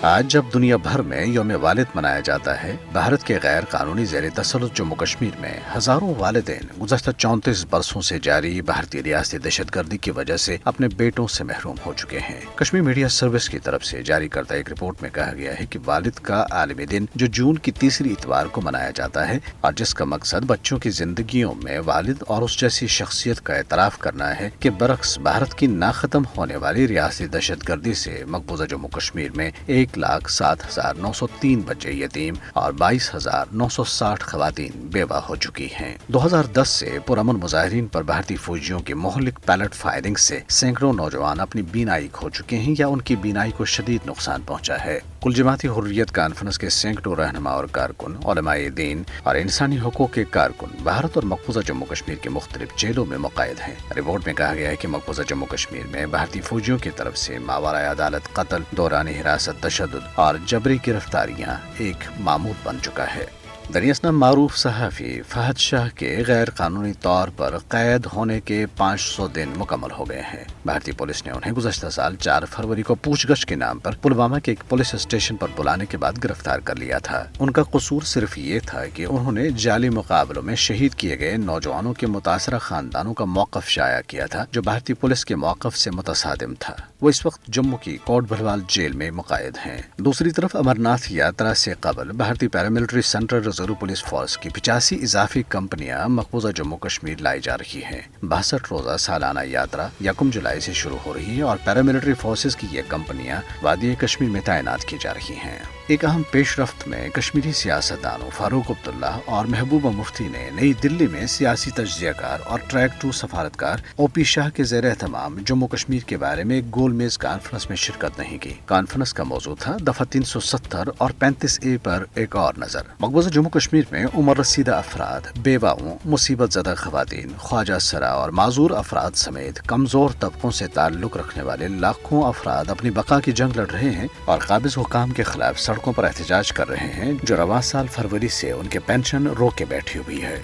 آج جب دنیا بھر میں یوم والد منایا جاتا ہے، بھارت کے غیر قانونی زیر تسلط جموں کشمیر میں ہزاروں والدین گزشتہ 34 برسوں سے جاری بھارتی ریاستی دہشت گردی کی وجہ سے اپنے بیٹوں سے محروم ہو چکے ہیں۔ کشمیر میڈیا سروس کی طرف سے جاری کردہ ایک رپورٹ میں کہا گیا ہے کہ والد کا عالمی دن جو جون کی تیسری اتوار کو منایا جاتا ہے اور جس کا مقصد بچوں کی زندگیوں میں والد اور اس جیسی شخصیت کا اعتراف کرنا ہے کہ برعکس بھارت کی نہ ختم ہونے والی ریاستی دہشت گردی سے مقبوضہ جموں کشمیر میں 1,07,903 بچے یتیم اور 22,960 خواتین بیوہ ہو چکی ہیں۔ 2010 سے پرامن مظاہرین پر بھارتی فوجیوں کی مہلک پیلٹ فائرنگ سے سینکڑوں نوجوان اپنی بینائی کھو چکے ہیں یا ان کی بینائی کو شدید نقصان پہنچا ہے۔ کل جماعتی حریت کانفرنس کے سینکڑوں رہنما اور کارکن، علماء دین اور انسانی حقوق کے کارکن بھارت اور مقبوضہ جموں کشمیر کی مختلف جیلوں میں مقید ہیں۔ رپورٹ میں کہا گیا ہے کہ مقبوضہ جموں کشمیر میں بھارتی فوجیوں کی طرف سے ماورائے عدالت قتل، دورانی حراست تشدد اور جبری گرفتاریاں ایک معمول بن چکا ہے۔ دریاسنا معروف صحافی فہد شاہ کے غیر قانونی طور پر قید ہونے کے 500 دن مکمل ہو گئے ہیں۔ بھارتی پولیس نے انہیں گزشتہ سال 4 فروری کو پوچھ گچھ کے نام پر پلوامہ کے ایک پولیس اسٹیشن پر بلانے کے بعد گرفتار کر لیا تھا۔ ان کا قصور صرف یہ تھا کہ انہوں نے جعلی مقابلوں میں شہید کیے گئے نوجوانوں کے متاثرہ خاندانوں کا موقف شائع کیا تھا جو بھارتی پولیس کے موقف سے متصادم تھا۔ وہ اس وقت جموں کی کوٹ بھلوال جیل میں مقید ہیں۔ دوسری طرف امرناتھ یاترا سے قبل بھارتی paramilitary central reserve police force کی 85 اضافی کمپنیاں مقبوضہ جموں کشمیر لائی جا رہی ہیں۔ 62 روزہ سالانہ یاترا 1 جولائی سے شروع ہو رہی ہے اور پیراملٹری فورسز کی یہ کمپنیاں وادی کشمیر میں تعینات کی جا رہی ہیں۔ ایک اہم پیش رفت میں کشمیری سیاستدانوں فاروق عبداللہ اور محبوبہ مفتی نے نئی دلی میں سیاسی تجزیہ کار اور ٹریک 2 سفارتکار او پی شاہ کے زیر اہتمام جموں کشمیر کے بارے میں ایک گول میز کانفرنس میں شرکت نہیں کی۔ کانفرنس کا موضوع تھا دفعہ 370 اور 35A پر ایک اور نظر۔ مقبوضہ جموں کشمیر میں عمر رسیدہ افراد، بیواؤں، مصیبت زدہ خواتین، خواجہ سرا اور معذور افراد سمیت کمزور طبقوں سے تعلق رکھنے والے لاکھوں افراد اپنی بقا کی جنگ لڑ رہے ہیں اور قابض حکام کے خلاف سڑکوں پر احتجاج کر رہے ہیں جو رواں سال فروری سے ان کے پینشن روک کے بیٹھی ہوئی ہے۔